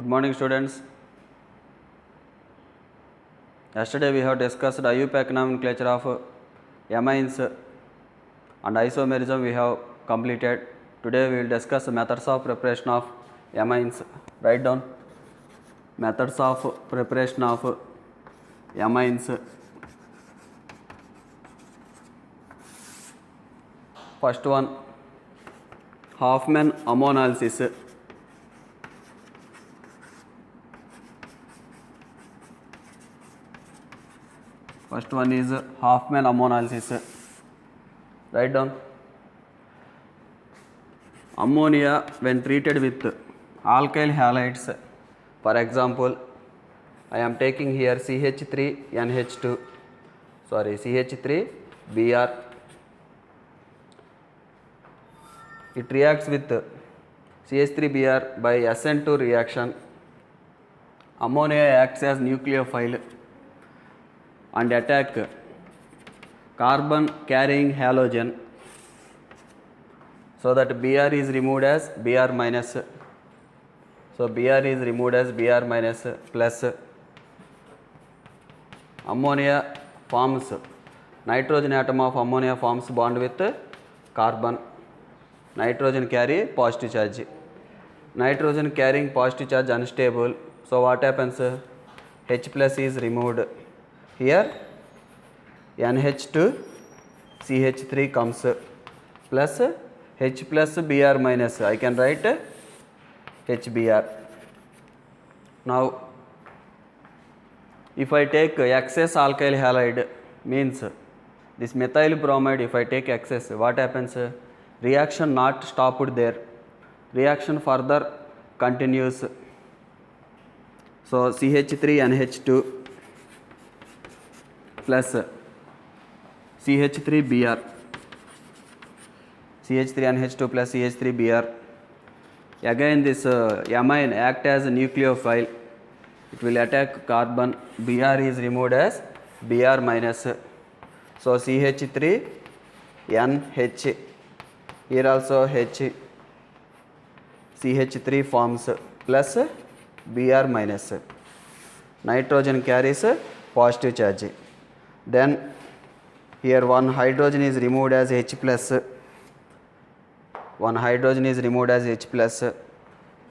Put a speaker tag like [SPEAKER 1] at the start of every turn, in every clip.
[SPEAKER 1] Good morning, students. Yesterday we have discussed IUPAC nomenclature of amines and isomerism we have completed. Today we will discuss methods of preparation of amines. Write down methods of preparation of amines. First one, Hoffman ammoanalysis. First one is Hoffman ammoanalysis. Write down ammonia when treated with alkyl halides. For example, I am taking here CH3NH2, CH3Br. It reacts with CH3Br by SN2 reaction. Ammonia acts as nucleophile and attack carbon carrying halogen, so that Br is removed as Br minus. So Br is removed as Br minus plus. Ammonia forms, nitrogen atom of ammonia forms bond with carbon. Nitrogen carry positive charge. Nitrogen carrying positive charge unstable. So what happens? H plus is removed. Here NH2 CH3 comes plus H plus Br minus. I can write HBr. Now if I take excess alkyl halide, means this methyl bromide, if I take excess, what happens? Reaction not stopped there. Reaction further continues. So CH3NH2 plus CH3Br, CH3NH2 plus CH3Br. Again this amine act as a nucleophile. It will attack carbon. Br is removed as Br minus. So CH3NH. Here also H, CH3 forms plus Br minus. Nitrogen carries positive charge. Then here one hydrogen is removed as H plus. One hydrogen is removed as H plus.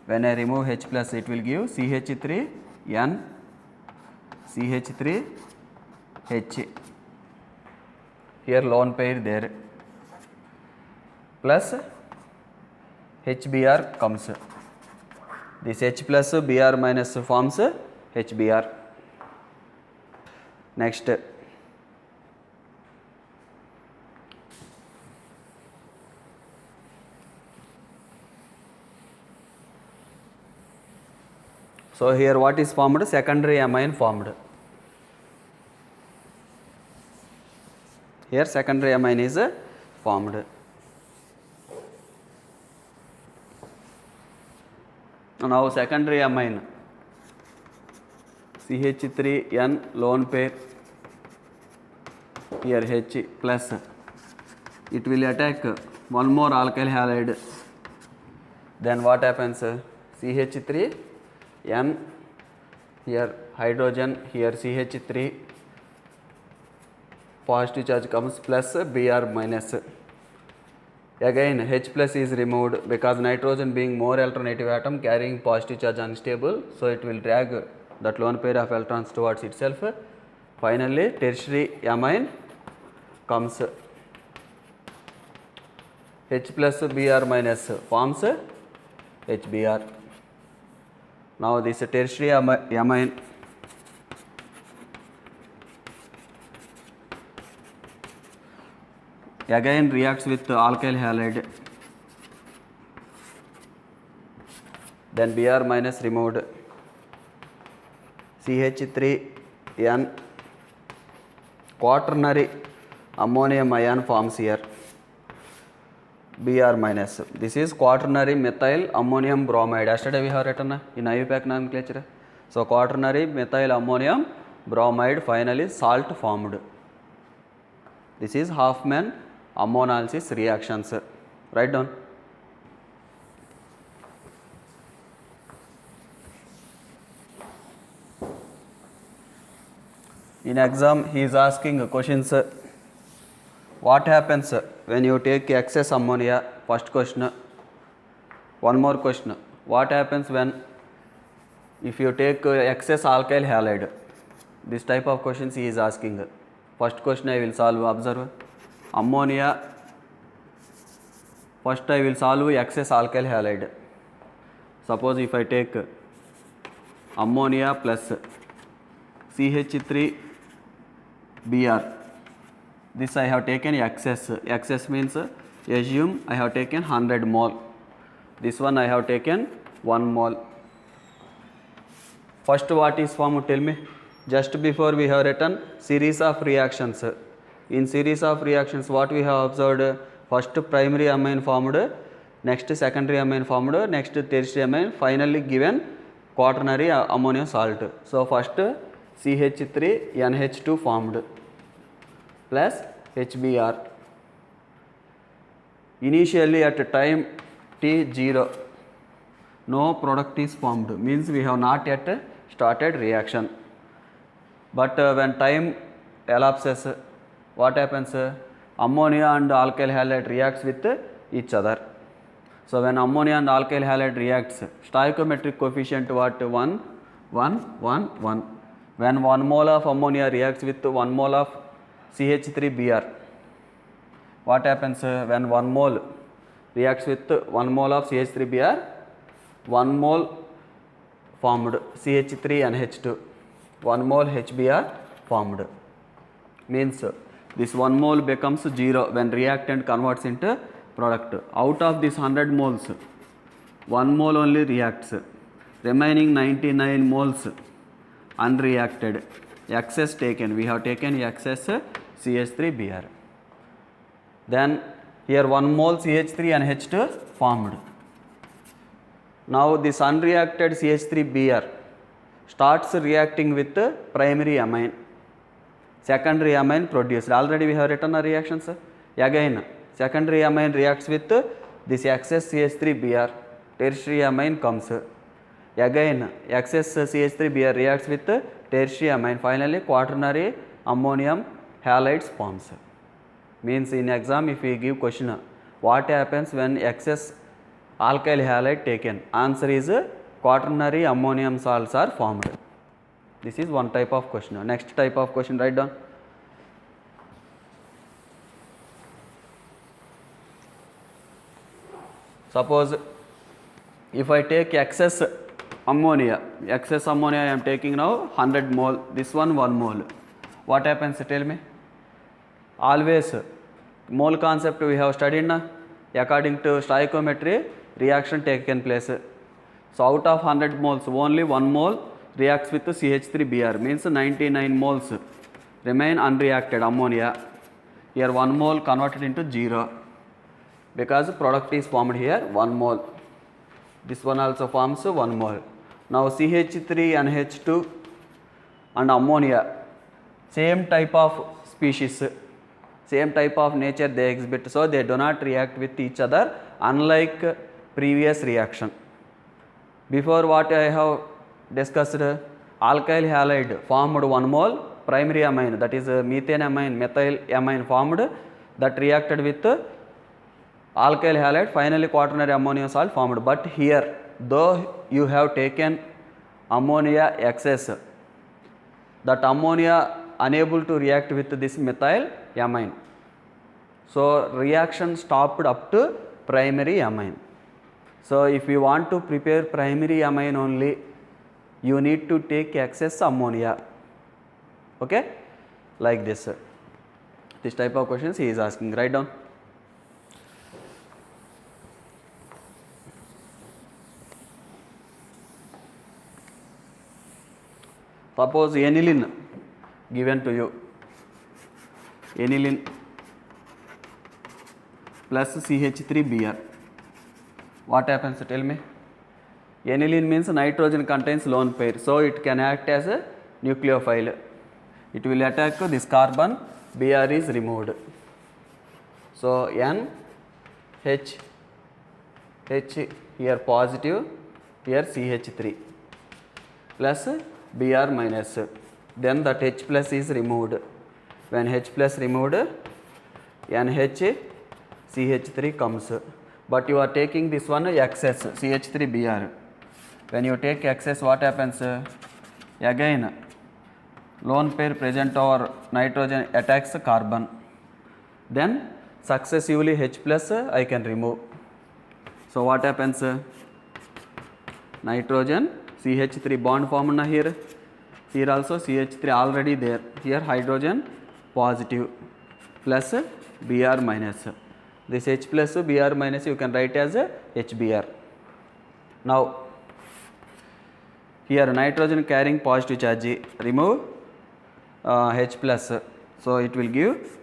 [SPEAKER 1] When I remove H plus, it will give CH3N, CH3H. Here lone pair there. Plus HBr comes. This H plus Br minus forms HBr. Next, so here what is formed? Secondary amine formed. Here secondary amine is formed. Now secondary amine CH3N lone pair, here H plus, it will attack one more alkyl halide. Then what happens? CH3N, here hydrogen, here CH3, positive charge comes plus Br minus. Again H plus is removed because nitrogen being more alternative atom carrying positive charge unstable, so it will drag that lone pair of electrons towards itself. Finally tertiary amine comes. H plus Br minus forms HBr. Now this tertiary amine again reacts with alkyl halide. Then Br minus removed. CH3N quaternary ammonium ion forms here. Br minus. This is quaternary methyl ammonium bromide. Yesterday we have written in IUPAC nomenclature. So quaternary methyl ammonium bromide, finally salt formed. This is Hoffman ammoanalysis reactions. Write down. In exam, he is asking questions. What happens when you take excess ammonia? First question. One more question. What happens when if you take excess alkyl halide? This type of questions he is asking. First question I will solve. Observe. Ammonia. First I will solve excess alkyl halide. Suppose if I take ammonia plus CH3Br. This I have taken excess. Excess means assume I have taken 100 mole. This one I have taken 1 mole. First what is formed? Tell me. Just before we have written series of reactions. In series of reactions what we have observed? First primary amine formed, next secondary amine formed, next tertiary amine, finally given quaternary ammonium salt. So first CH3NH2 formed plus HBr. Initially at time T0 no product is formed, means we have not yet started reaction. But when time elapses, what happens? Ammonia and alkyl halide reacts with each other. So when ammonia and alkyl halide reacts, stoichiometric coefficient what? 1, 1, 1, 1. When 1 mole of ammonia reacts with 1 mole of CH3Br, what happens? When 1 mole reacts with 1 mole of CH3Br, 1 mole formed CH3NH2, 1 mole HBr formed. Means this 1 mole becomes 0 when reactant converts into product. Out of this 100 moles, 1 mole only reacts. Remaining 99 moles unreacted. Excess taken. We have taken excess CH3Br. Then here 1 mole CH3NH2 formed. Now this unreacted CH3Br starts reacting with primary amine. Secondary amine produced. Already we have written a reactions. Again secondary amine reacts with this excess CH3Br. Tertiary amine comes. Again excess CH3Br reacts with tertiary amine. Finally quaternary ammonium halides forms. Means in exam if we give question, what happens when excess alkyl halide taken? Answer is quaternary ammonium salts are formed. This is one type of question. Next type of question, write down. Suppose if I take excess ammonia I am taking now 100 mole, this one 1 mole. What happens? Tell me. Always mole concept we have studied na? According to stoichiometry reaction taken place. So out of 100 moles only 1 mole reacts with CH3Br, means 99 moles remain unreacted ammonia. Here 1 mole converted into 0 because product is formed here 1 mole. This one also forms 1 mole. Now CH3NH2 and ammonia, same type of species, same type of nature they exhibit, so they do not react with each other unlike previous reaction. Before what I have discussed, alkyl halide formed 1 mole, primary amine that is methane amine, methyl amine formed, that reacted with alkyl halide, finally quaternary ammonium salt formed. But here though you have taken ammonia excess, that ammonia unable to react with this methyl amine, so reaction stopped up to primary amine. So if you want to prepare primary amine only, you need to take excess ammonia. Okay, like this. This type of questions he is asking. Write down. Suppose aniline given to you, aniline plus CH3Br. What happens? Tell me. Aniline means nitrogen contains lone pair, so it can act as a nucleophile. It will attack this carbon, Br is removed. So N, H, H here positive, here CH3 plus Br minus. then that H plus is removed. When H plus removed, NHCH3 comes. But you are taking this one excess CH3Br. When you take excess, what happens? Again, lone pair present over nitrogen attacks carbon. Then successively H plus I can remove. So what happens? Nitrogen CH3 bond formed here. Here also CH3 already there. Here hydrogen positive plus Br minus. This H plus Br minus you can write as HBr. Now here nitrogen carrying positive charge, remove H plus. So it will give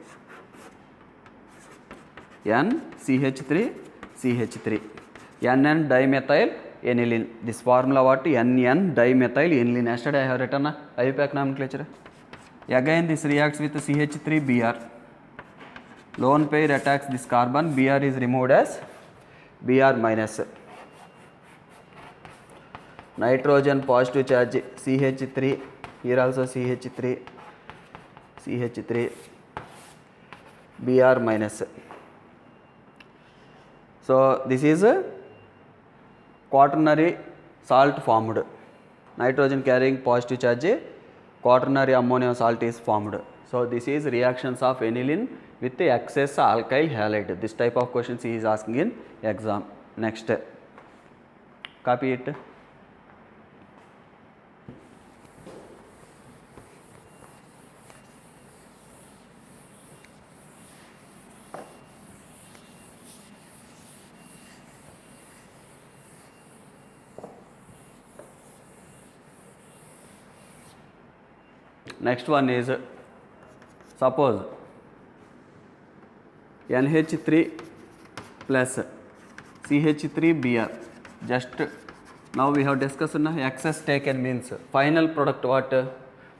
[SPEAKER 1] NCH3 CH3. NN dimethyl aniline. This formula what? NN dimethyl aniline. Yesterday I have written IUPAC nomenclature. Again this reacts with CH3Br. Lone pair attacks this carbon. Br is removed as Br minus. Nitrogen positive charge CH3. Here also CH3. Br minus. So this is a quaternary salt formed. Nitrogen carrying positive charge, quaternary ammonium salt is formed. So this is reactions of aniline with the excess alkyl halide. This type of questions he is asking in exam. Next, copy it. Next one is, suppose NH3 plus CH3Br. Just now we have discussed excess taken means final product what?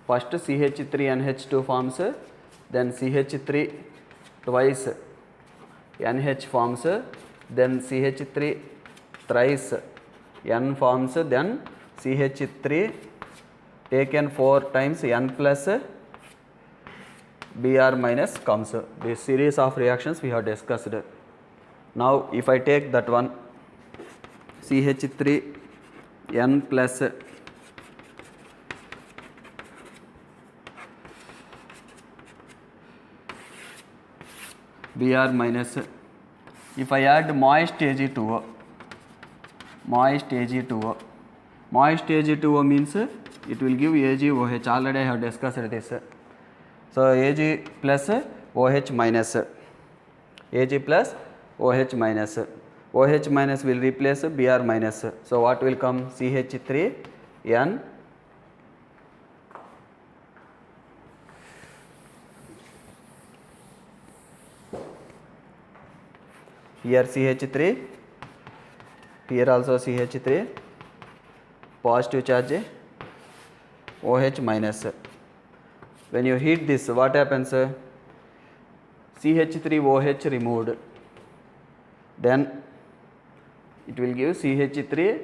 [SPEAKER 1] First CH3NH2 forms, then CH3 twice NH forms, then CH3 thrice N forms, then CH3 taken 4 times N plus Br minus comes. This series of reactions we have discussed. Now if I take that one CH3 N plus Br minus, if I add moist Ag2O, moist Ag2O means it will give AgOH. Already I have discussed this. So Ag plus OH minus, Ag plus OH minus, OH minus will replace Br minus. So what will come? CH3N here CH3, here also CH3, positive charge OH minus. When you heat this, what happens? CH3OH removed, then it will give CH3.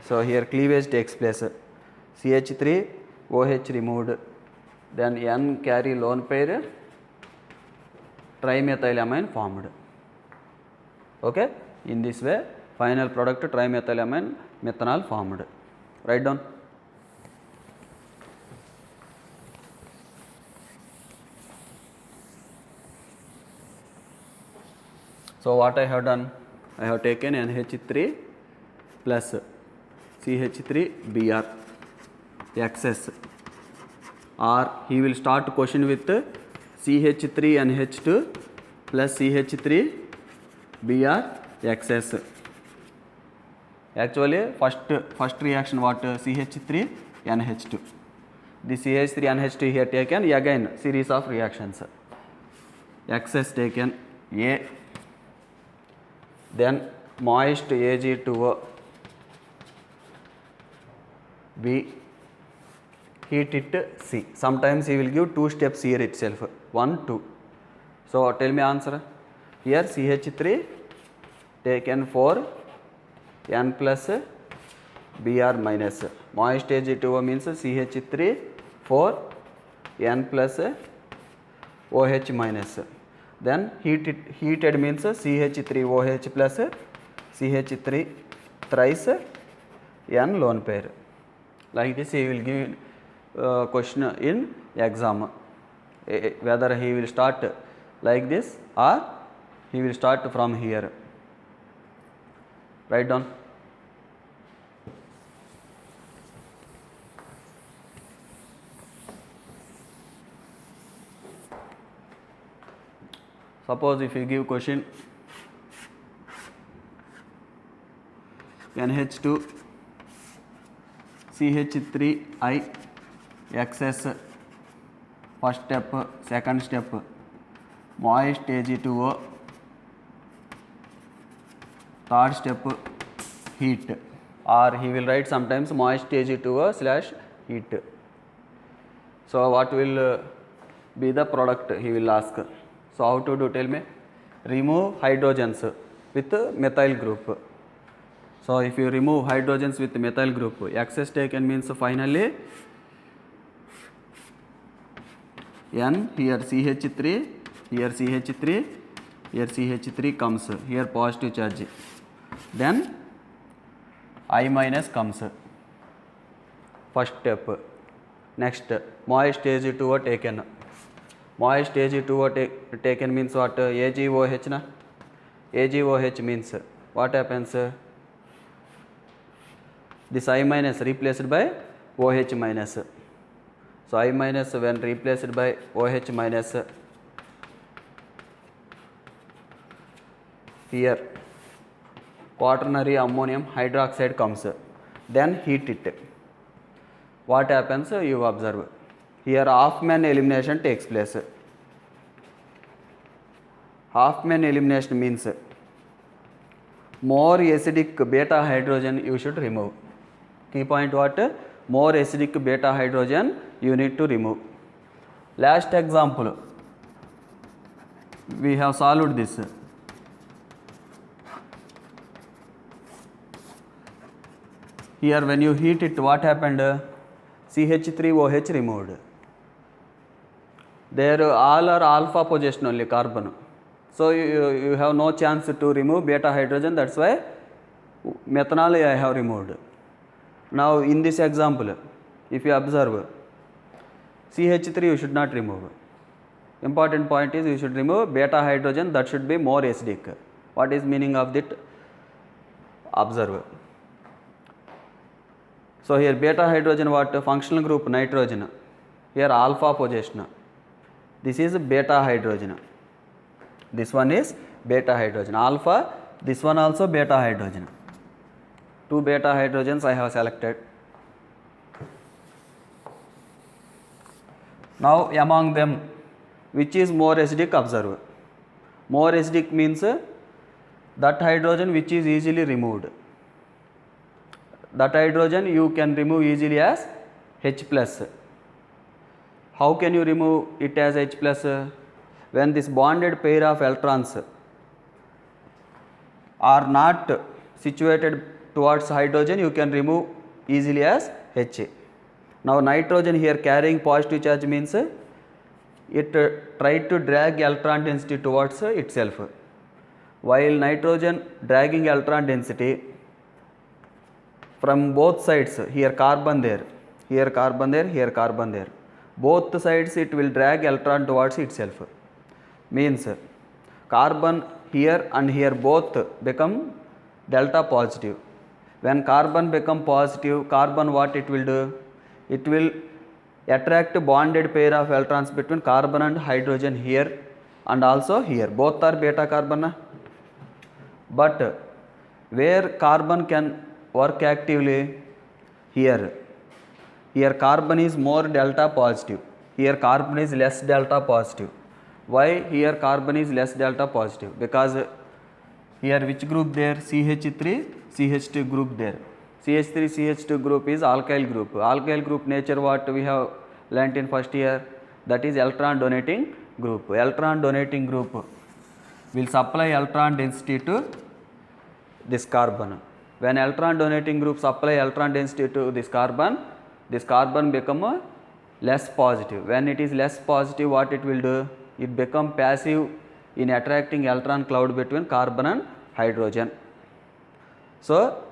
[SPEAKER 1] So here cleavage takes place. CH3OH removed, then N carry lone pair trimethylamine formed. Okay, in this way final product trimethylamine methanol formed. Write down. So what I have done? I have taken NH3 plus CH3Br excess, or he will start question with CH3NH2 plus CH3Br excess. Actually first reaction what? CH3NH2. The CH3NH2 here taken, again series of reactions. Excess taken A, then moist Ag2O, B, heat it C. Sometimes he will give 2 steps here itself, 1, 2. So tell me answer. Here CH3 taken 4 N plus Br minus. Moist Ag2O means CH3 4 N plus OH minus. Then heated means CH3OH plus CH3 thrice N lone pair. Like this he will give question in exam, whether he will start like this or he will start from here. Write down. Suppose if you give question NH2 CH3I XS, first step, second step, moist Ag2O, third step, heat, or he will write sometimes moist Ag2O slash heat. So what will be the product, he will ask. So how to do, tell me? Remove hydrogens with methyl group. So if you remove hydrogens with methyl group, excess taken means finally N, here CH3, here CH3, here CH3 comes, here positive charge. Then I minus comes. First step. Next, moist Ag2O taken. Moist Ag2O taken means what? AgOH na? AgOH means what happens? This I minus replaced by OH minus. So I minus when replaced by OH minus, here quaternary ammonium hydroxide comes. Then heat it. What happens? You observe. Here Hofmann elimination takes place. Hofmann elimination means more acidic beta hydrogen you should remove. Key point what? More acidic beta hydrogen you need to remove. Last example, we have solved this. Here when you heat it, what happened? CH3OH removed. There all are alpha position only, carbon. So you have no chance to remove beta hydrogen, that's why methanol I have removed. Now in this example, if you observe, CH3 you should not remove. Important point is you should remove beta hydrogen, that should be more acidic. What is meaning of that? Observe. So here beta hydrogen what? Functional group nitrogen. Here alpha position. This is beta hydrogen. This one is beta hydrogen. Alpha, this one also beta hydrogen. Two beta hydrogens I have selected. Now among them, which is more acidic? Observe. More acidic means that hydrogen which is easily removed. That hydrogen you can remove easily as H+. How can you remove it as H+? When this bonded pair of electrons are not situated towards hydrogen, you can remove easily as H. Now nitrogen here carrying positive charge means it tried to drag electron density towards itself. While nitrogen dragging electron density from both sides, here carbon there, here carbon there, here carbon there, both sides it will drag electron towards itself. Means carbon here and here both become delta positive. When carbon become positive, carbon what it will do? It will attract bonded pair of electrons between carbon and hydrogen here and also here. Both are beta carbon. But where carbon can work actively? Here. Here carbon is more delta positive. Here carbon is less delta positive. Why here carbon is less delta positive? Because here which group there? CH3, CH2 group there. CH3, CH2 group is alkyl group. Alkyl group nature what we have learnt in first year? That is electron donating group. Electron donating group will supply electron density to this carbon. When electron donating group supply electron density to this carbon become less positive. When it is less positive, what it will do? It become passive in attracting electron cloud between carbon and hydrogen. So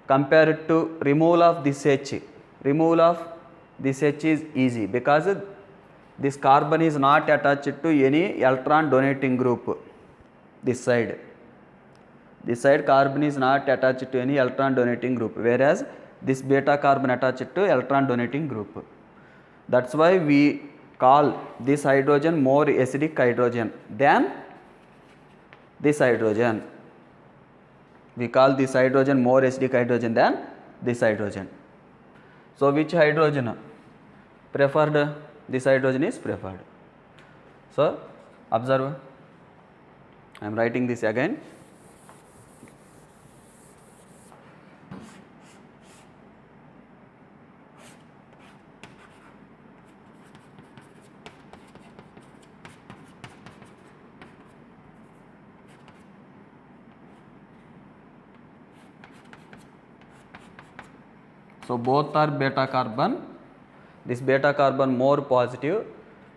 [SPEAKER 1] compare it to removal of this H. Removal of this H is easy because this carbon is not attached to any electron donating group. This side carbon is not attached to any electron donating group, whereas this beta carbon attached to electron donating group. That's why we call this hydrogen more acidic hydrogen than this hydrogen. We call this hydrogen more acidic hydrogen than this hydrogen. So which hydrogen preferred? This hydrogen is preferred. So observe, I am writing this again. So both are beta carbon. This beta carbon more positive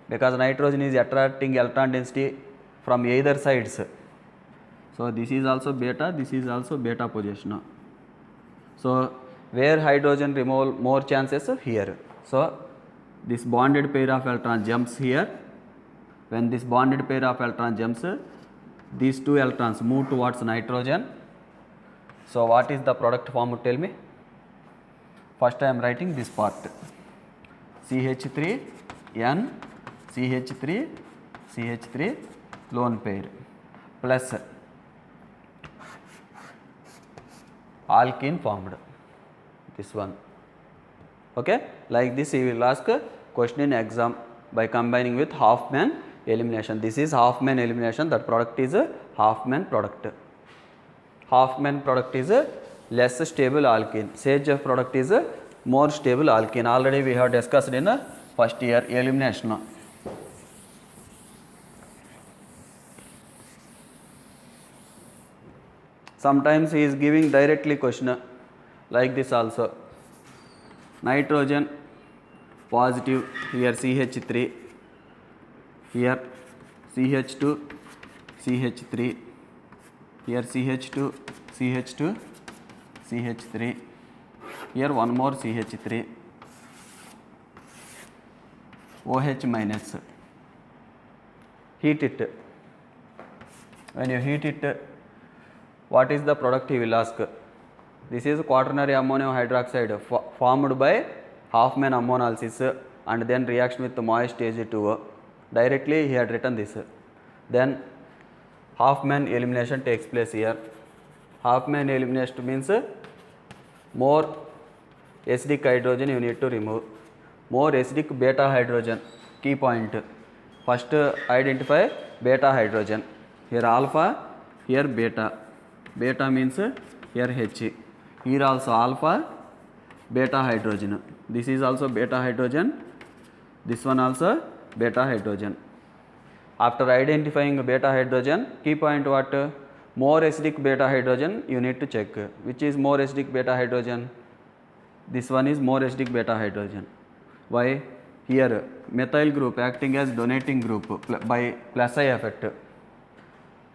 [SPEAKER 1] because nitrogen is attracting electron density from either sides. So this is also beta, this is also beta position. So where hydrogen removal more chances here. So this bonded pair of electron jumps here. When this bonded pair of electron jumps, these two electrons move towards nitrogen. So what is the product form? Tell me. First I am writing this part. CH3 N CH3 CH3 lone pair plus alkene formed, this one. Okay, like this you will ask a question in exam by combining with Hofmann elimination. This is Hofmann elimination, that product is a Hofmann product. Hofmann product is a less stable alkene. CHF product is a more stable alkene. Already we have discussed in the first year elimination. Sometimes he is giving directly question like this also. Nitrogen positive, here CH3, here CH2, CH3, here CH2, CH2, CH3, here one more CH3, OH minus. Heat it. When you heat it, what is the product he will ask? This is quaternary ammonium hydroxide formed by Hofmann ammonolysis and then reaction with moist Ag2O. Directly he had written this. Then Hofmann elimination takes place here. Hofmann elimination means more acidic hydrogen you need to remove. More acidic beta hydrogen, key point. First identify beta hydrogen. Here alpha, here beta. Beta means here H. Here also alpha, beta hydrogen. This is also beta hydrogen. This one also beta hydrogen. After identifying beta hydrogen, key point what? More acidic beta hydrogen you need to check. Which is more acidic beta hydrogen? This one is more acidic beta hydrogen. Why? Here methyl group acting as donating group by plus I effect.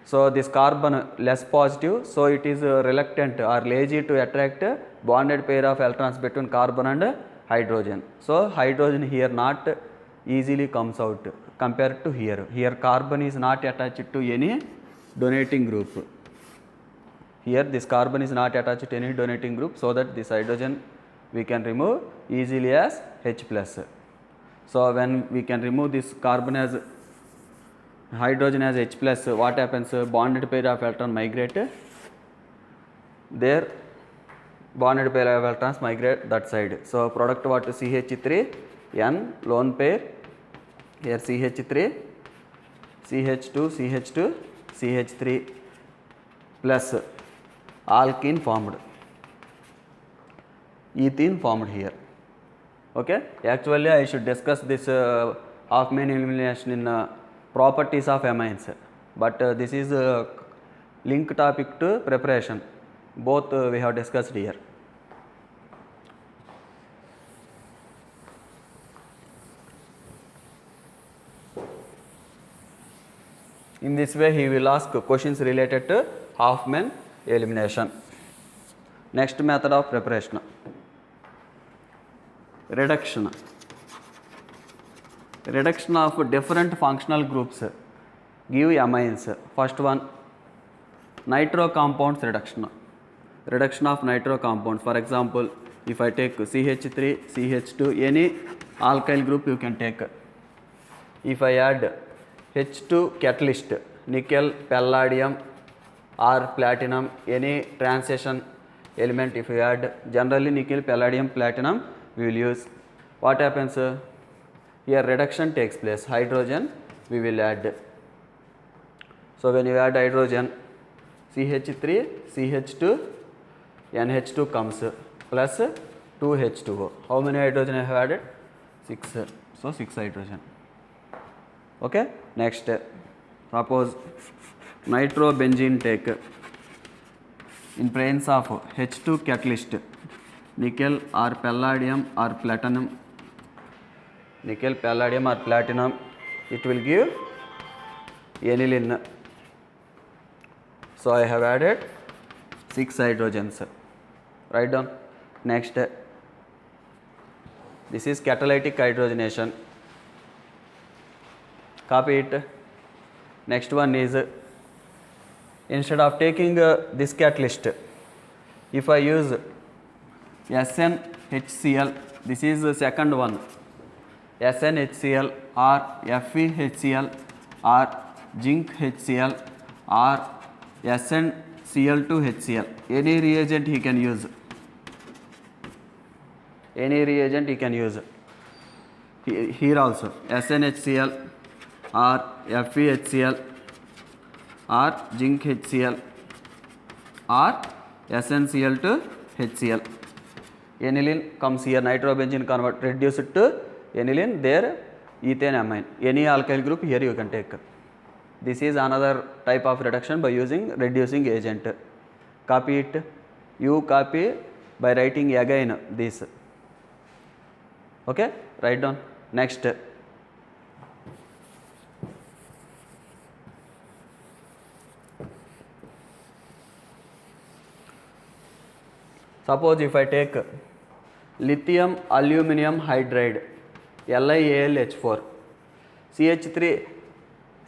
[SPEAKER 1] So this carbon less positive, so it is reluctant or lazy to attract bonded pair of electrons between carbon and hydrogen. So hydrogen here not easily comes out compared to here. Here carbon is not attached to any donating group. Here this carbon is not attached to any donating group, so that this hydrogen we can remove easily as H plus. So when we can remove this carbon as hydrogen as H plus, what happens? Bonded pair of electron migrate, there bonded pair of electrons migrate that side. So product what? CH3 N lone pair, here CH3 CH2 CH2 CH3 plus alkene formed, ethene formed here. Okay, actually I should discuss this Hofmann elimination in properties of amines, but this is a link topic to preparation. Both we have discussed here. In this way he will ask questions related to Hoffman elimination. Next method of preparation, reduction. Reduction of different functional groups give amines. First one, nitro compounds reduction. Reduction of nitro compounds. For example, if I take CH3, CH2, any alkyl group you can take. If I add H2 catalyst, nickel, palladium or platinum, any transition element, if you add, generally nickel, palladium, platinum we will use. What happens? Here reduction takes place, hydrogen we will add. So when you add hydrogen, CH3, CH2, NH2 comes plus 2H2O. How many hydrogen I have added? 6. So 6 hydrogen. Okay. Next, suppose nitrobenzene take. In presence of H2 catalyst, nickel or palladium or platinum, nickel, palladium or platinum, it will give aniline. So I have added 6 hydrogens. Write down. Next, this is catalytic hydrogenation. Copy it. Next one is, instead of taking this catalyst, if I use SnHCl, this is the second one, SnHCl or FeHCl or zinc HCl or SnCl2HCl, any reagent he can use. Any reagent he can use. Here also SnHCl or FeHCl or zinc HCl or SnCl2HCl. Aniline comes here, nitrobenzene convert, reduce it to aniline, there ethane amine. Any alkyl group here you can take. This is another type of reduction by using reducing agent. Copy it. You copy by writing again this. Okay, write down. Next, suppose if I take lithium aluminum hydride, LiAlH4, CH3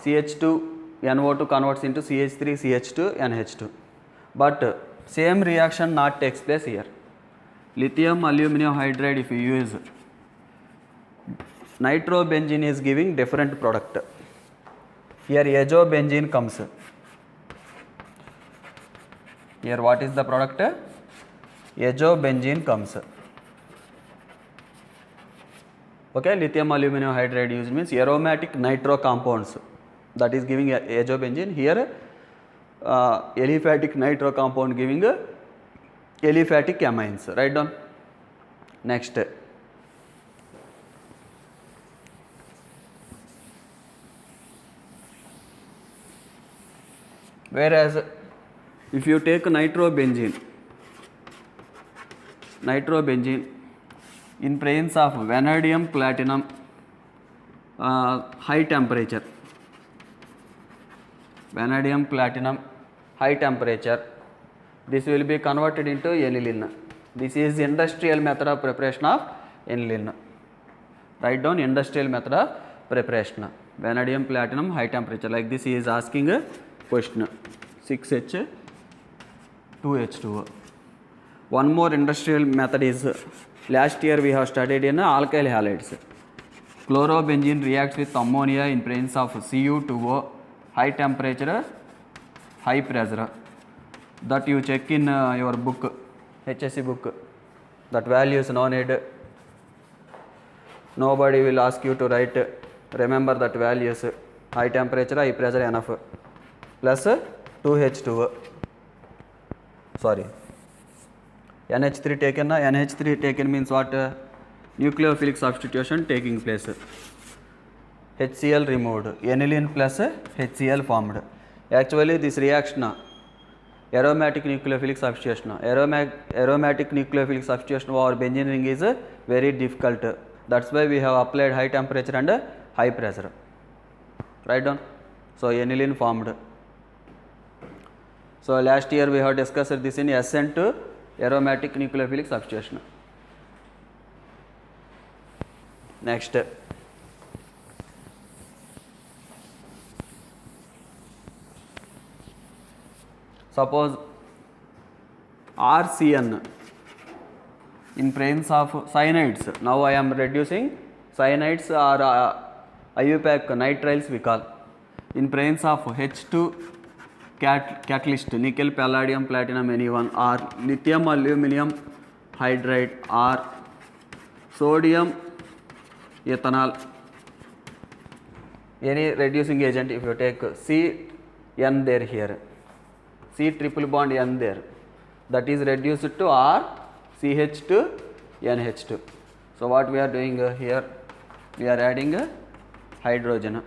[SPEAKER 1] CH2 NO2 converts into CH3 CH2 NH2, but same reaction not takes place here. Lithium aluminum hydride, if you use, nitrobenzene is giving different product. Here azobenzene comes. Here what is the product? Azobenzene comes. Okay, lithium aluminum hydride used means aromatic nitro compounds, that is giving azobenzene. Here aliphatic nitro compound giving aliphatic amines. Write down. Next, whereas if you take nitrobenzene in presence of vanadium platinum, high temperature, vanadium platinum high temperature, this will be converted into aniline. This is industrial method of preparation of aniline. Write down industrial method of preparation. Vanadium platinum high temperature, like this he is asking a question. 6H 2H2O. One more industrial method is, last year we have studied in alkyl halides. Chlorobenzene reacts with ammonia in presence of Cu2O, high temperature, high pressure. That you check in your book, HSC book. That value is no need. Nobody will ask you to write. Remember that values. High temperature, high pressure enough. Plus 2H2O. Sorry. NH3 taken. NH3 taken means what? Nucleophilic substitution taking place. HCl removed. Aniline plus HCl formed. Actually this reaction, aromatic nucleophilic substitution. Aromatic nucleophilic substitution or benzene ring is very difficult. That's why we have applied high temperature and high pressure. Write down. So aniline formed. So last year we have discussed this in ascent aromatic nucleophilic substitution. Next, suppose RCN in presence of cyanides. Now I am reducing cyanides or IUPAC nitriles we call. In presence of H2 catalyst, nickel, palladium, platinum, anyone, or lithium aluminum hydride, or sodium ethanol, any reducing agent. If you take CN there here, C triple bond N there, that is reduced to R CH to NH2. So what we are doing here, we are adding hydrogen.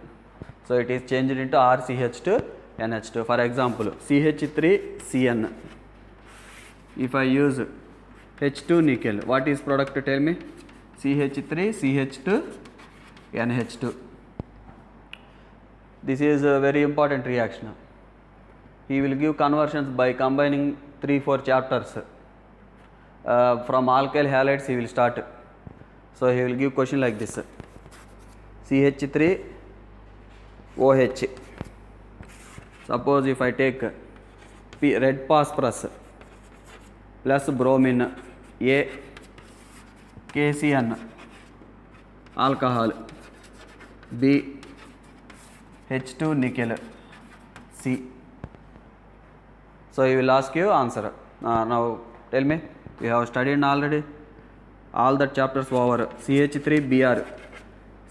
[SPEAKER 1] So it is changed into RCH to NH2. For example, CH3CN. If I use H2 nickel, what is product, tell me? CH3CH2 NH2. This is a very important reaction. He will give conversions by combining 3-4 chapters. From alkyl halides he will start. So he will give question like this: CH3OH. Suppose if I take red phosphorus plus bromine, A, KCN alcohol, B, H2 nickel, C. So he will ask you answer. Now tell me, we have studied already all the chapters over. CH3Br,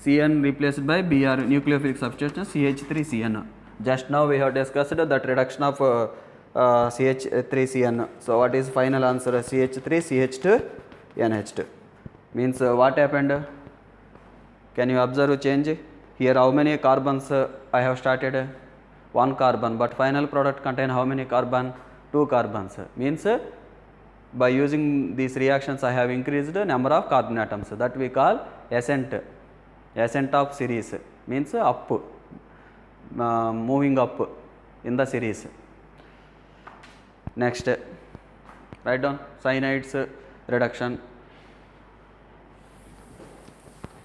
[SPEAKER 1] CN replaced by Br, nucleophilic substitution, CH3CN. Just now we have discussed that reduction of CH3CN. So what is final answer? CH3CH2 NH2. Means what happened? Can you observe change? Here how many carbons I have started? 1 carbon, but final product contain how many carbon? 2 carbons. Means by using these reactions I have increased the number of carbon atoms, that we call ascent of series, means up, moving up in the series. Next, write down cyanides reduction.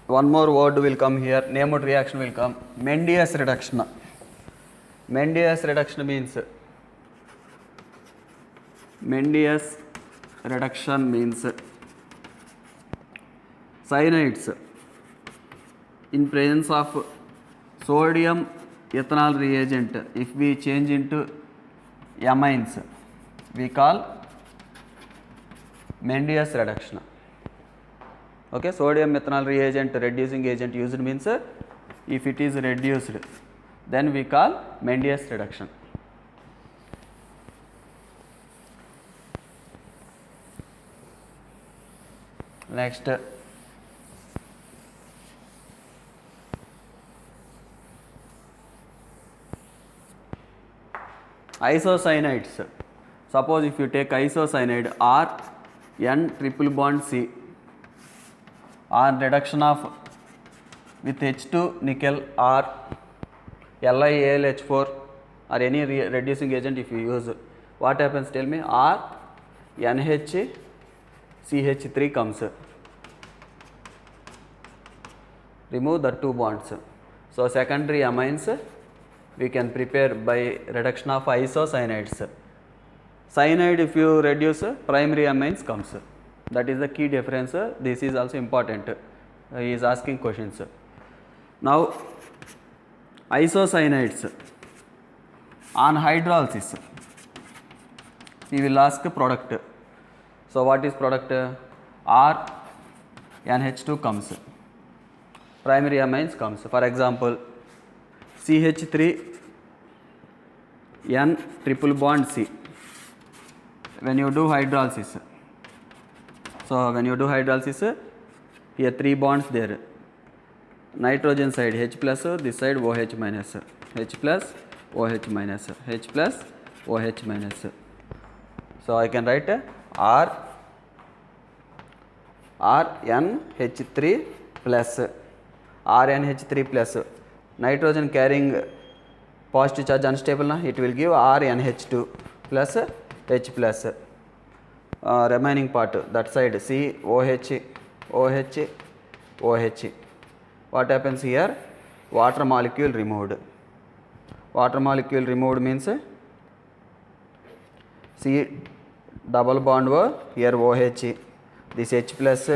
[SPEAKER 1] One more word will come here, named reaction will come, Mendius reduction. Mendius reduction means cyanides in presence of sodium ethanol reagent, if we change into amines, we call Mendius reduction. Okay, sodium ethanol reagent, reducing agent used means if it is reduced, then we call Mendius reduction. Next, isocyanides. Suppose if you take isocyanide R N triple bond C, on reduction of with H2 nickel or LiAlH4 or any reducing agent if you use, what happens, tell me? R NH CH3 comes. Remove the 2 bonds. So secondary amines we can prepare by reduction of isocyanides. Cyanide if you reduce, primary amines comes. That is the key difference. This is also important. He is asking questions. Now isocyanides on hydrolysis, he will ask product. So what is product? R NH2 comes, primary amines comes. For example, CH3 N triple bond C. When you do hydrolysis, so when you do hydrolysis, here 3 bonds there. Nitrogen side H plus, this side OH minus, H plus OH minus, H plus OH minus. So I can write RNH3 plus, RNH3 plus, nitrogen carrying positive charge unstable na, it will give RNH2 plus H plus. Remaining part that side COH, OH, OH. What happens here? Water molecule removed. Water molecule removed means C double bond O, here OH, this H plus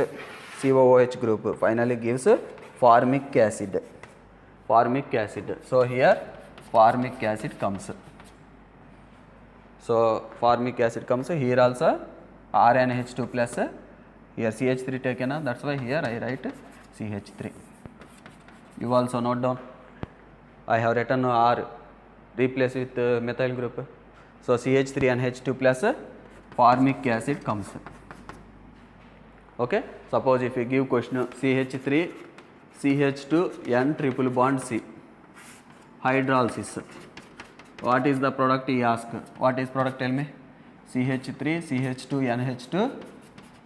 [SPEAKER 1] COOH group finally gives formic acid. Formic acid. So here formic acid comes. So formic acid comes. Here also RNH2 plus, here CH3 taken, that's why here I write CH3. You also note down. I have written R replace with methyl group. So CH3 and H2 plus formic acid comes. Okay. Suppose if you give question CH3 CH2 N triple bond C, hydrolysis. What is the product he ask? What is product, tell me? CH3 CH2 NH2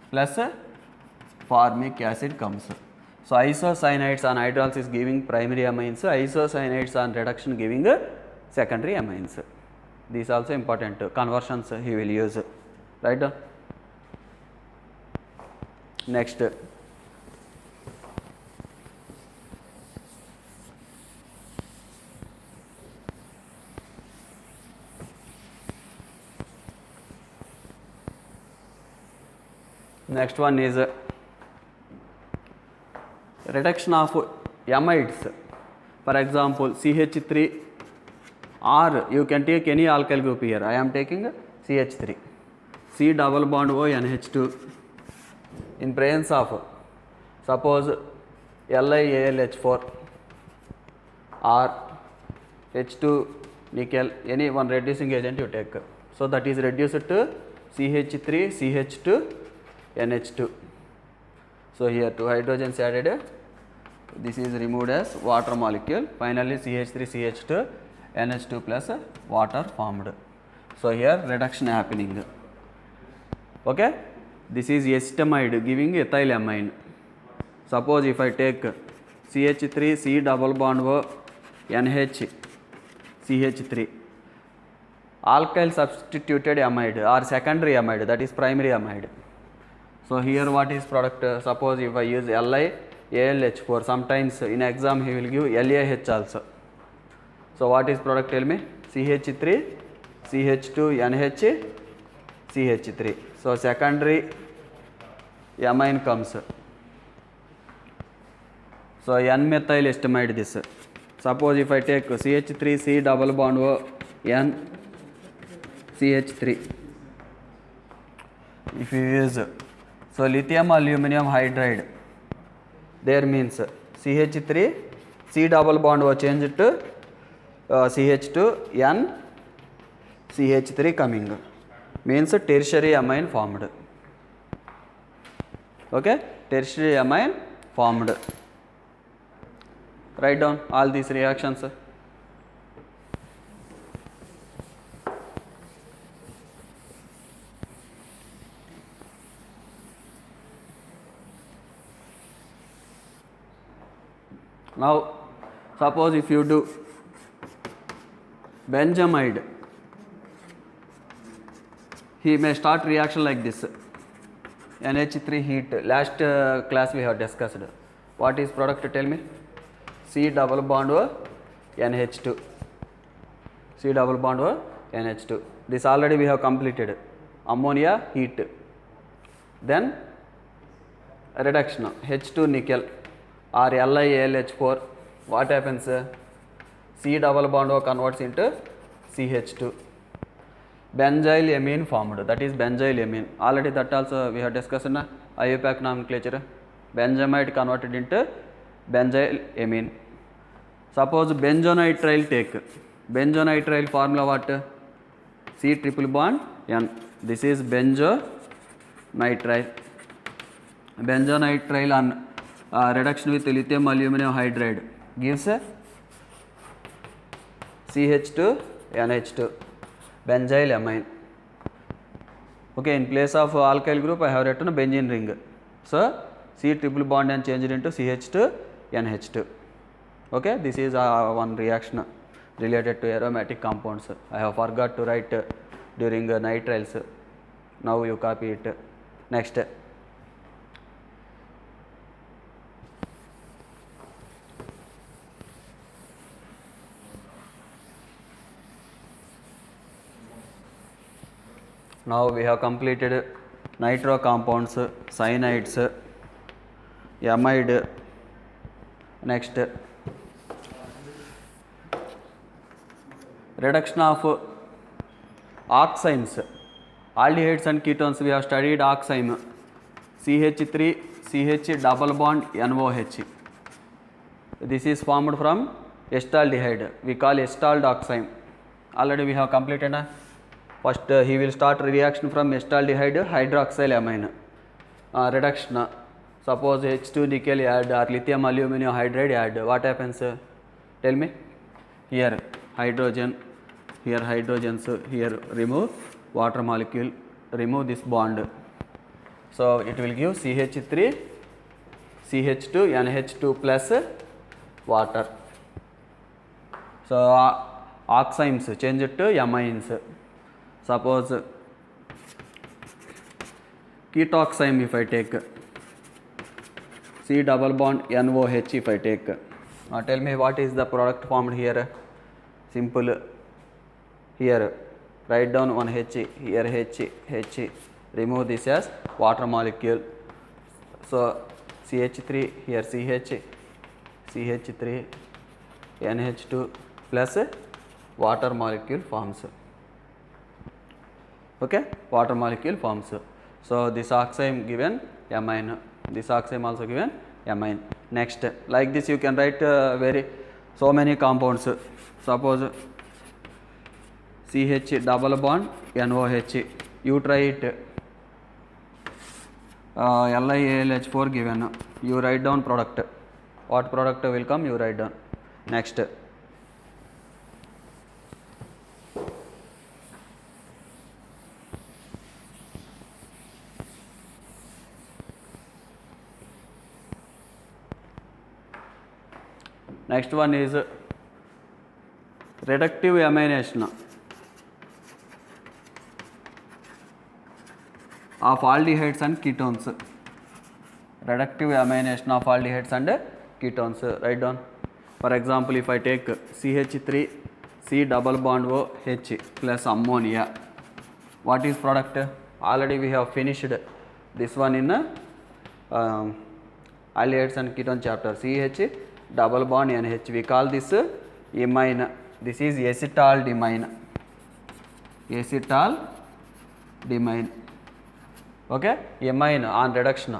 [SPEAKER 1] plus formic acid comes. So isocyanates on hydrolysis giving primary amines, isocyanates on reduction giving secondary amines. These also important conversions he will use. Right down. Next. Next one is reduction of amides. For example, CH3, or you can take any alkyl group here. I am taking CH3. C double bond O NH2 in presence of, suppose LiAlH4 or H2 nickel, any one reducing agent you take. So that is reduced to CH3 CH2 NH2. So here 2 hydrogens added, this is removed as water molecule, finally CH3 CH2 NH2 plus water formed. So here reduction happening. Okay, this is acetamide giving ethylamine. Suppose if I take CH3 C double bond O NH CH3, alkyl substituted amide or secondary amide, that is primary amide. So here what is product? Suppose if I use LiAlH4, sometimes in exam he will give LAH also. So what is product, tell me? CH3 CH2 NH CH3. So secondary amine comes. So N-methyl acetamide this. Suppose if I take CH3 C double bond O N CH3. If you use, so lithium aluminum hydride, there means CH3 C double bond O changed to CH2 N CH3 coming, means tertiary amine formed. Okay, tertiary amine formed. Write down all these reactions. Now suppose if you do benzamide, he may start reaction like this. NH3 heat, last class we have discussed. What is product, tell me? C double bond O NH2. C double bond O NH2. This already we have completed. Ammonia heat. Then reduction H2 nickel or LiAlH4. What happens? C double bond O converts into CH2. Benzyl amine formed, that is benzyl amine. Already that also we have discussed in IUPAC nomenclature. Benzamide converted into benzyl amine. Suppose benzonitrile take. Benzonitrile formula what? C triple bond N. This is benzonitrile. Benzonitrile on reduction with lithium aluminum hydride gives CH2 NH2 benzyl amine. Okay, in place of alkyl group I have written a benzene ring. So C triple bond and changed into CH2 NH2. Okay, this is one reaction. related to aromatic compounds. I have forgot to write during nitriles. Now you copy it. Next, now we have completed nitro compounds, cyanides, amide. Next, reduction of oximes, aldehydes and ketones. We have studied oxime, CH3 CH double bond NOH. This is formed from acetaldehyde. We call acetald oxime. Already we have completed. First he will start reaction from acetaldehyde hydroxyl amine. Reduction. Suppose H2 nickel add or lithium aluminum hydride add. What happens? Tell me. Here hydrogen, here hydrogens, here remove water molecule, remove this bond. So it will give CH3 CH2 NH2 plus water. So oximes change it to amines. Suppose ketoxime if I take, C double bond NOH if I take. Tell me what is the product formed here. Simple. Here write down one H, here H, remove this as water molecule. So CH3 here CH, CH3 NH2 plus water molecule forms. Okay, water molecule forms. So this oxime given amine, this oxime also given amine. Next, like this you can write so many compounds. Suppose CH double bond NOH, you try it. LiAlH4 given, you write down product. What product will come, you write down. Next, next one is reductive amination of aldehydes and ketones. Reductive amination of aldehydes and ketones. Write down. For example, if I take CH3 C double bond OH plus ammonia, what is product? Already we have finished this one in aldehydes and ketone chapter. CH double bond NH, we call this imine. This is acetaldimine. Acetaldimine. Okay, amine on reduction.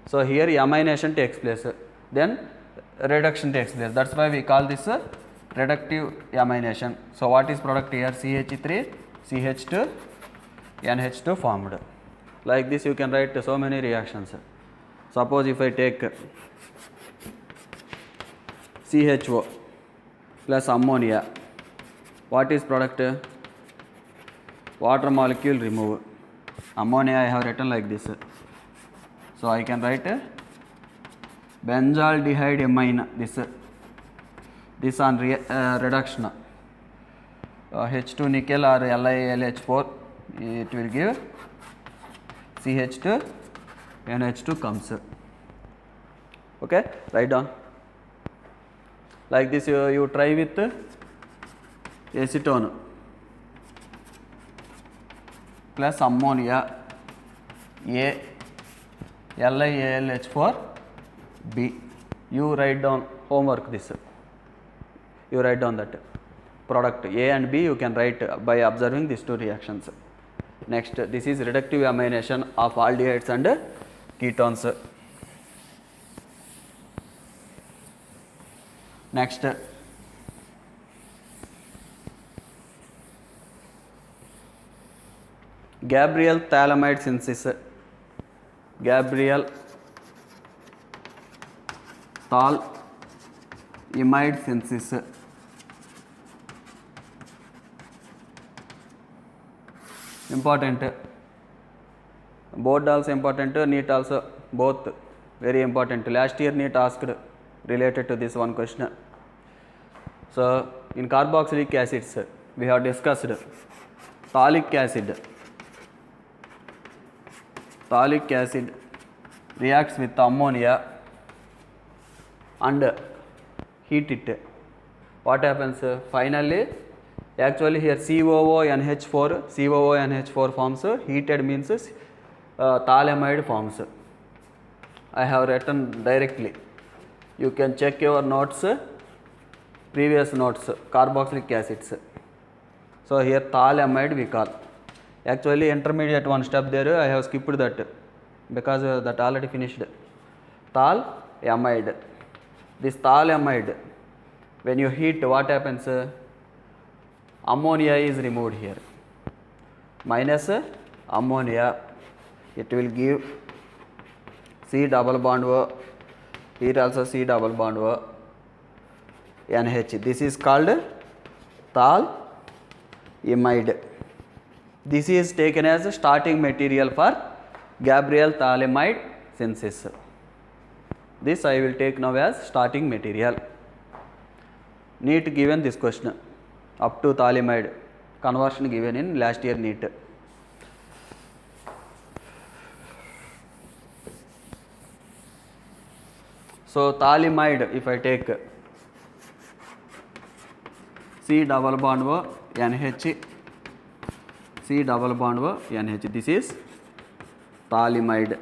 [SPEAKER 1] So here amination takes place, then reduction takes place. That's why we call this reductive amination. So what is product here? CH3 CH2 NH2 formed. Like this you can write so many reactions. Suppose if I take CHO plus ammonia, what is product? Water molecule remove. Ammonia I have written like this. So I can write benzaldehyde amine, this on reduction. H2 nickel or LiAlH4, it will give CH2 NH2 comes. Okay, write down. Like this you try with acetone plus ammonia A, LiAlH4 B. You write down homework this. You write down that product A and B you can write by observing these two reactions. Next, this is reductive amination of aldehydes and ketones. Next, Gabriel phthalimide synthesis. Gabriel phthalimide synthesis. Important. Board also important, NEET also, both very important. Last year NEET asked related to this one question. So in carboxylic acids we have discussed thallic acid. Thallic acid reacts with ammonia and heat it. What happens? Finally, actually here COONH4 forms, heated means thalamide forms. I have written directly. You can check your notes, previous notes, carboxylic acids. So here thalamide we call. Actually intermediate one step there I have skipped that because that already finished. Thalamide. This thalamide, when you heat, what happens? Ammonia is removed here. Minus ammonia, it will give C double bond O. Here also C double bond O, NH. This is called thalamide. This is taken as a starting material for Gabriel thalamide synthesis. This I will take now as starting material. NEET given this question up to thalamide conversion given in last year NEET. So thalamide, if I take C double bond O NH, C double bond O NH, this is thalamide.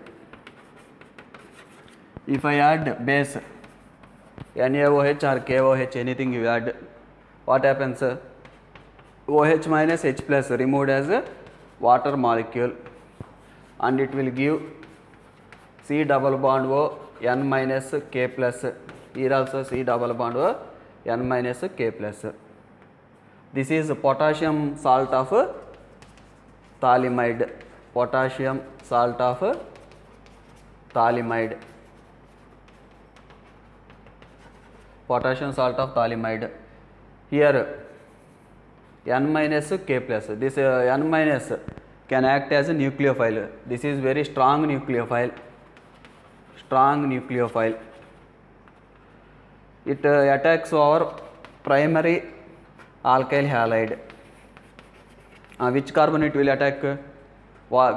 [SPEAKER 1] If I add base NaOH or KOH, anything you add, what happens? OH minus H plus removed as a water molecule, and it will give C double bond O N minus K plus. Here also C double bond O N minus K plus. This is potassium salt of thalamide. Potassium salt of thalamide. Potassium salt of thalamide. Here N minus K plus. This N minus can act as a nucleophile. This is very strong nucleophile. Strong nucleophile. It attacks our primary alkyl halide. Which carbon it will attack?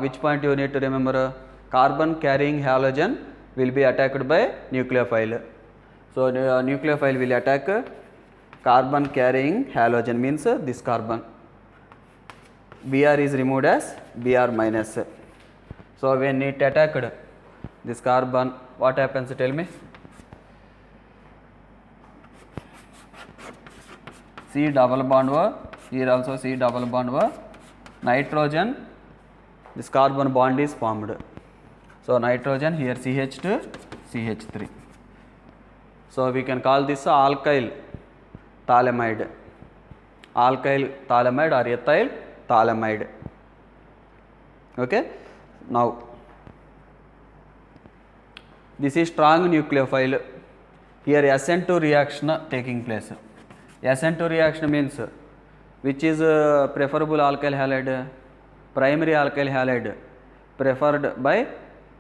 [SPEAKER 1] Which point you need to remember? Carbon carrying halogen will be attacked by nucleophile. So nucleophile will attack carbon carrying halogen, means this carbon. Br is removed as Br minus. So when it attacked this carbon, what happens? Tell me. C double bond O, here also C double bond O, nitrogen, this carbon bond is formed. So nitrogen, here CH2, CH3. So we can call this alkyl thalamide. Alkyl thalamide or ethyl thalamide. Okay. Now this is strong nucleophile. Here SN2 reaction taking place. SN2 reaction means which is preferable alkyl halide? Primary alkyl halide preferred by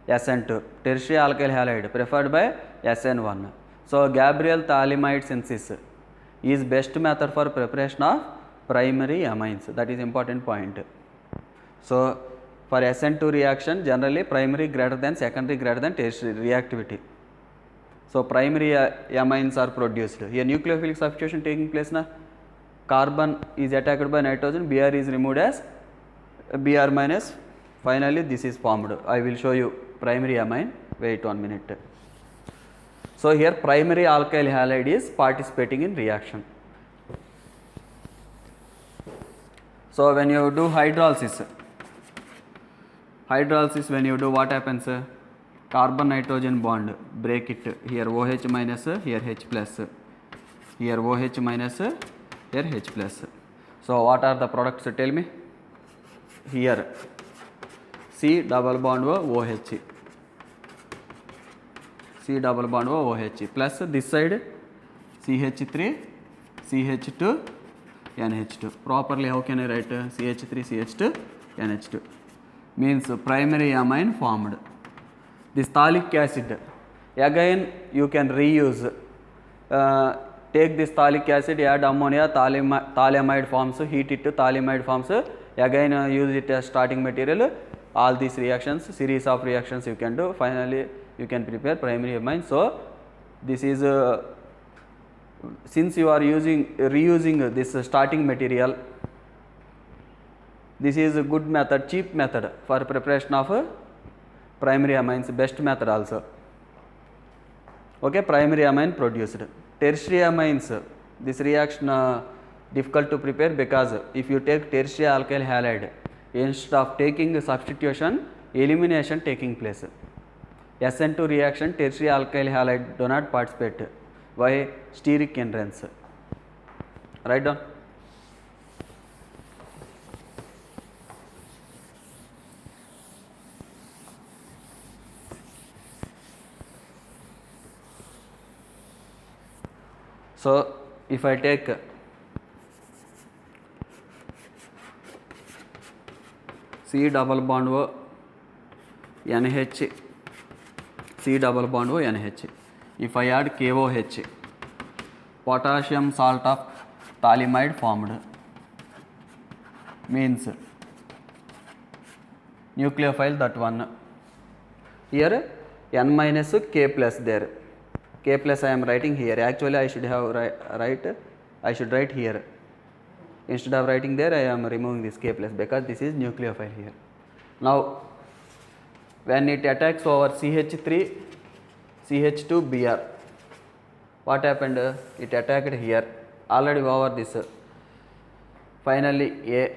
[SPEAKER 1] SN2. Tertiary alkyl halide preferred by SN1. So Gabriel thalamide synthesis is best method for preparation of primary amines. That is important point. So for SN2 reaction, generally primary greater than secondary greater than tertiary reactivity. So primary amines are produced. Here nucleophilic substitution taking place na. Carbon is attacked by nitrogen, Br is removed as Br minus. Finally this is formed. I will show you primary amine. Wait 1 minute. So here primary alkyl halide is participating in reaction. So when you do hydrolysis when you do, what happens? Carbon nitrogen bond, break it. Here OH minus, here H plus. Here OH minus, here H plus. So what are the products? Tell me. Here C double bond OH. C double bond OH plus this side CH3, CH2, NH2. Properly how can I write? CH3, CH2, NH2. Means primary amine formed. This thallic acid, again you can reuse. take this phthalic acid, add ammonia, thalamide forms, heat it to thalamide forms, again use it as starting material. All these reactions, series of reactions you can do, finally you can prepare primary amine. So this is since you are reusing this starting material, this is a good method, cheap method for preparation of primary amines, best method also. Okay, primary amine produced. Tertiary amines, this reaction difficult to prepare, because if you take tertiary alkyl halide, instead of taking substitution, elimination taking place. SN2 reaction, tertiary alkyl halide do not participate. Why? Steric hindrance. Write down. So if I take C double bond O NH, C double bond O NH, if I add KOH, potassium salt of thalamide formed, means nucleophile, that one. Here N minus K plus there. K plus I am writing here. Actually I should have I should write here. Instead of writing there, I am removing this K plus, because this is nucleophile here. Now when it attacks over CH3, CH2 Br, what happened? It attacked here, already over this. Finally A,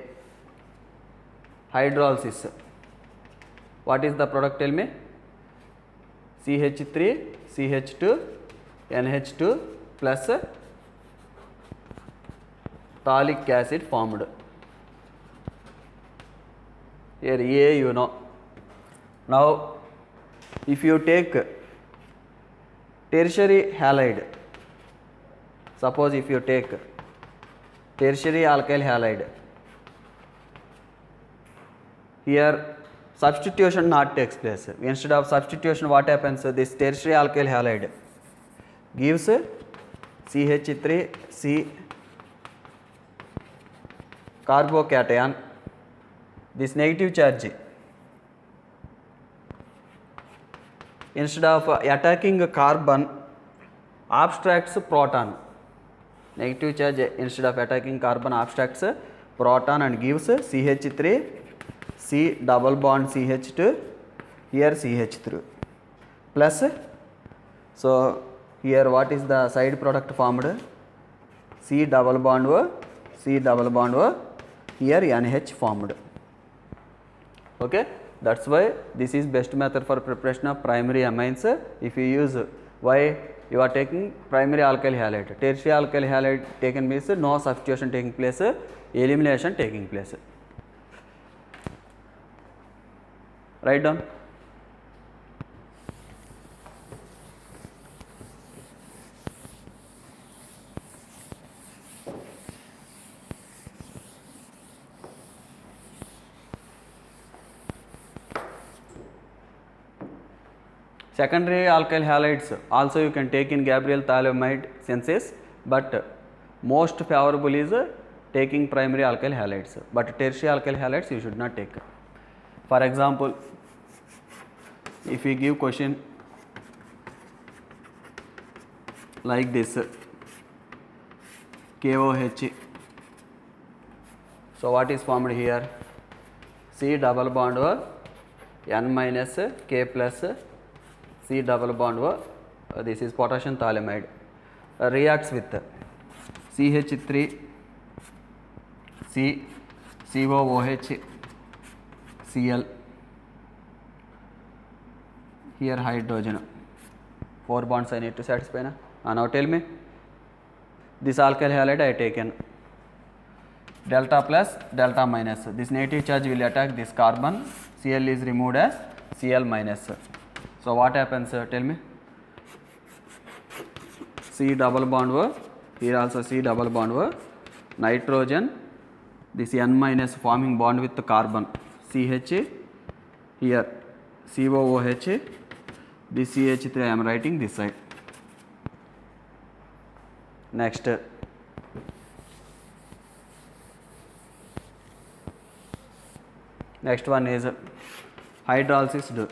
[SPEAKER 1] hydrolysis. What is the product, tell me? CH3, CH2, NH2 plus phthalic acid formed. Here A you know. Now if you take tertiary halide, suppose if you take tertiary alkyl halide, here substitution not takes place. Instead of substitution, what happens? This tertiary alkyl halide gives CH3C carbocation, this negative charge. Instead of attacking carbon, abstracts proton. Negative charge, instead of attacking carbon, abstracts proton and gives CH3, C double bond CH2, here CH3 plus. So here what is the side product formed? C double bond O, C double bond O, here NH formed. Okay, that's why this is best method for preparation of primary amines. If you use, why you are taking primary alkyl halide, tertiary alkyl halide taken means no substitution taking place, elimination taking place. Write down. Secondary alkyl halides also you can take in Gabriel thalamide synthesis, but most favorable is taking primary alkyl halides, but tertiary alkyl halides you should not take. For example, if we give question like this, KOH, so what is formed here? C double bond O, N minus K plus C double bond O, this is potassium thalamide, reacts with CH3, C, COOH, Cl, here hydrogen, 4 bonds I need to satisfy na. Now tell me, this alkyl halide I taken, delta plus, delta minus, this negative charge will attack this carbon, Cl is removed as Cl minus. So what happens, tell me? C double bond O, here also C double bond O, nitrogen, this N minus forming bond with the carbon, CH, here COOH, this CH3 I am writing this side. Next, next one is hydrolysis.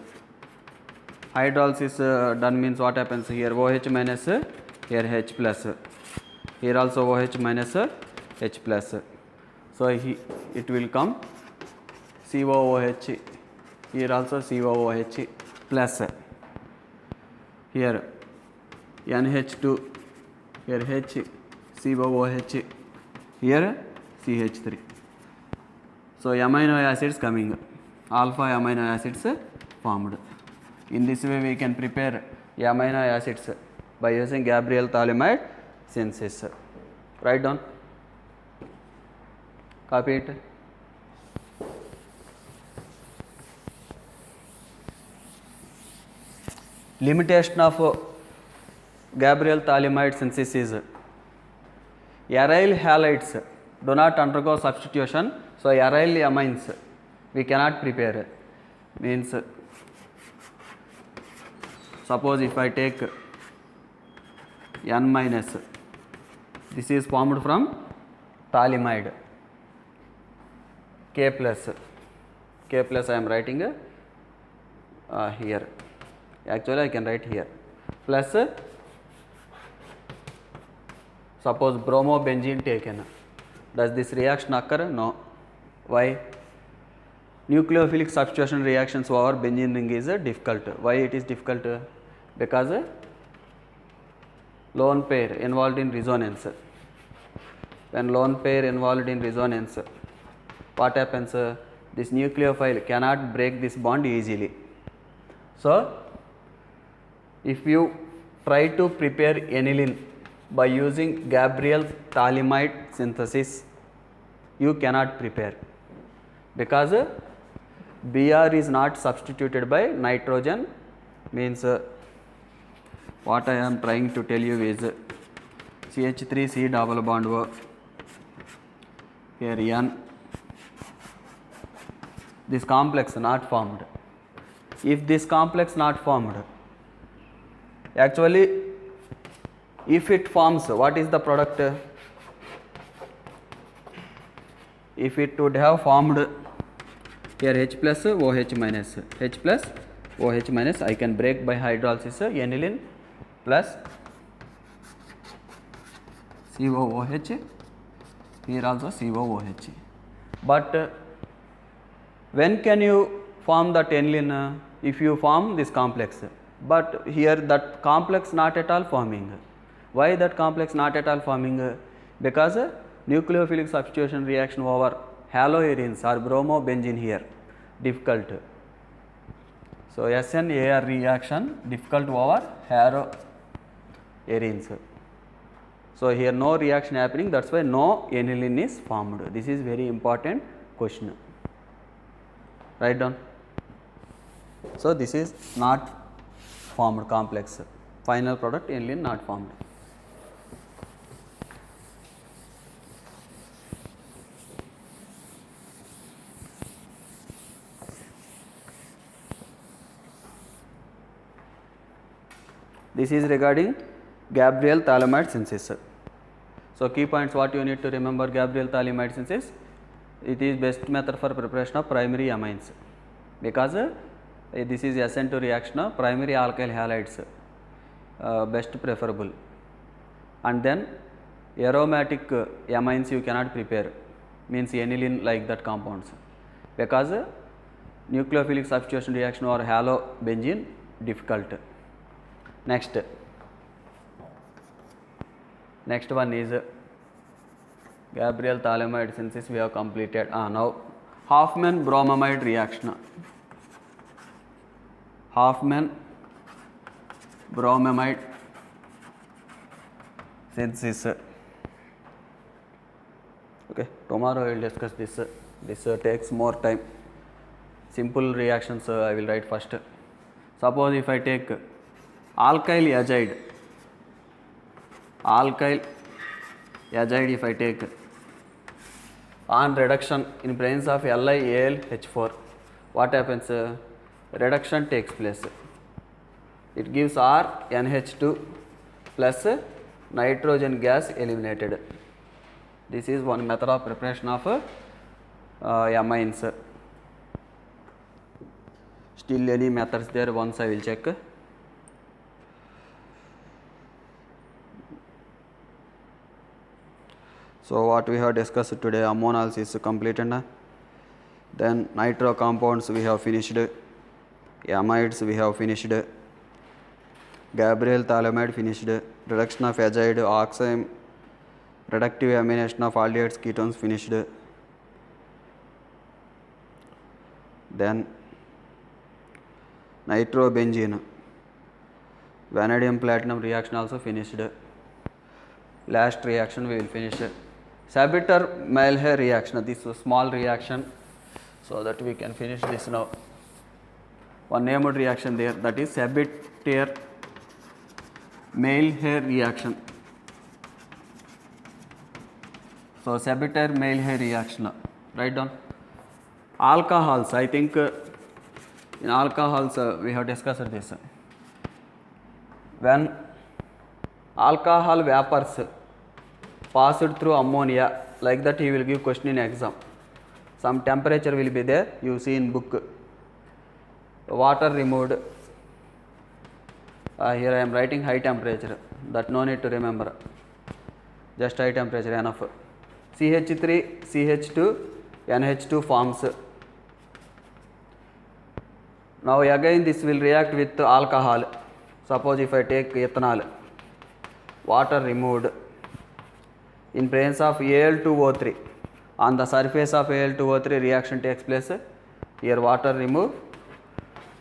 [SPEAKER 1] Hydrolysis done means what happens here? OH minus, here H plus, here also OH minus, H plus. So it will come COOH, here also COOH plus, here NH2, here H, COOH, here CH3. So amino acids coming, alpha amino acids formed. In this way we can prepare amino acids by using Gabriel Thalamide synthesis. Write down, copy it. Limitation of Gabriel Thalamide synthesis is aryl halides do not undergo substitution, so aryl amines we cannot prepare. Means suppose if I take N minus, this is formed from thalamide, K plus I am writing here, actually I can write here, plus suppose bromobenzene taken. Does this reaction occur? No. Why? Nucleophilic substitution reactions over benzene ring is difficult. Why it is difficult? Because lone pair involved in resonance. When lone pair involved in resonance, what happens? This nucleophile cannot break this bond easily. So if you try to prepare aniline by using Gabriel Thalamide synthesis, you cannot prepare, because Br is not substituted by nitrogen. Means what I am trying to tell you is CH3C double bond O, here N, this complex not formed. If this complex not formed, actually if it forms, what is the product? If it would have formed here H plus OH minus, H plus OH minus, I can break by hydrolysis aniline plus COOH, here also COOH. But when can you form that aniline? If you form this complex, but here that complex not at all forming. Why that complex not at all forming? Because nucleophilic substitution reaction over haloarenes or bromobenzene here difficult. So SNAR reaction difficult over haloarenes. So here no reaction happening, that's why no aniline is formed. This is very important question. Write down. So this is not formed complex. Final product aniline not formed. This is regarding Gabriel Thalamide synthesis. So key points what you need to remember: Gabriel Thalamide synthesis, it is best method for preparation of primary amines, because this is SN2 reaction of primary alkyl halides, best preferable. And then aromatic amines you cannot prepare, means aniline like that compounds, because nucleophilic substitution reaction or halobenzene difficult. Next one is Gabriel Thalamide synthesis we have completed. Now Hofmann bromamide reaction. Hofmann bromamide synthesis. Okay, tomorrow we will discuss this. This takes more time. Simple reactions I will write first. Suppose if I take alkyl azide, if I take on reduction in presence of LiAlH4, what happens? Reduction takes place. It gives RNH2 plus nitrogen gas eliminated. This is one method of preparation of amines. Still any methods there, once I will check. So what we have discussed today, ammonols is completed. Then nitro compounds we have finished, amides we have finished, Gabriel phthalimide finished, reduction of azide, oxime, reductive amination of aldehydes, ketones finished. Then nitrobenzene, vanadium platinum reaction also finished. Last reaction we will finish. Sabitter-Maillard reaction, this is a small reaction, so that we can finish this now. One named reaction there, that is Sabitter-Maillard reaction. So Sabitter-Maillard reaction, write down. Alcohols, I think in alcohols we have discussed this. When alcohol vapors passed through ammonia, like that he will give question in exam. Some temperature will be there, you see in book. Water removed. Here I am writing high temperature, that no need to remember. Just high temperature enough. CH3, CH2, NH2 forms. Now again this will react with alcohol. Suppose if I take ethanol, water removed. In presence of Al2O3, on the surface of Al2O3 reaction takes place. Here water remove,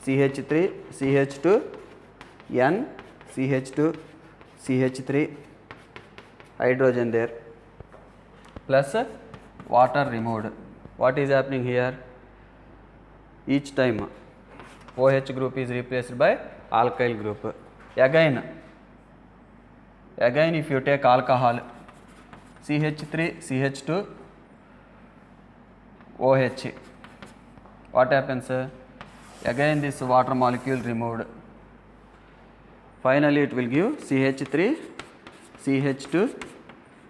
[SPEAKER 1] CH3, CH2, N, CH2, CH3, hydrogen there, plus water removed. What is happening here? Each time OH group is replaced by alkyl group. Again if you take alcohol, CH3, CH2, OH, what happens? Again this water molecule removed. Finally it will give CH3, CH2,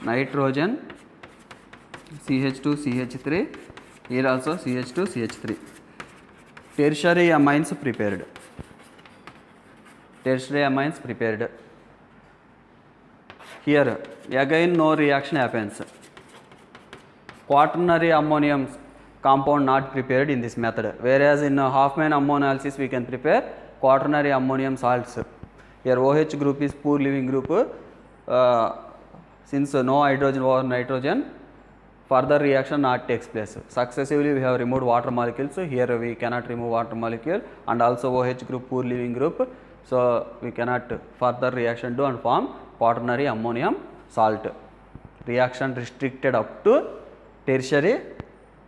[SPEAKER 1] nitrogen, CH2, CH3, here also CH2, CH3. Tertiary amines prepared. Tertiary amines prepared. Here again no reaction happens. Quaternary ammonium compound not prepared in this method, whereas in Hoffman ammonia analysis we can prepare quaternary ammonium salts. Here OH group is poor leaving group. Since no hydrogen or nitrogen, further reaction not takes place. Successively we have removed water molecules. Here we cannot remove water molecule, and also OH group poor leaving group, so we cannot further reaction do and form quaternary ammonium salt. Reaction restricted up to tertiary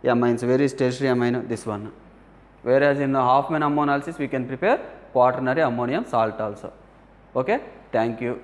[SPEAKER 1] amines. Where is tertiary amine? This one. Whereas in Hoffman ammonia analysis we can prepare quaternary ammonium salt also. Okay, thank you.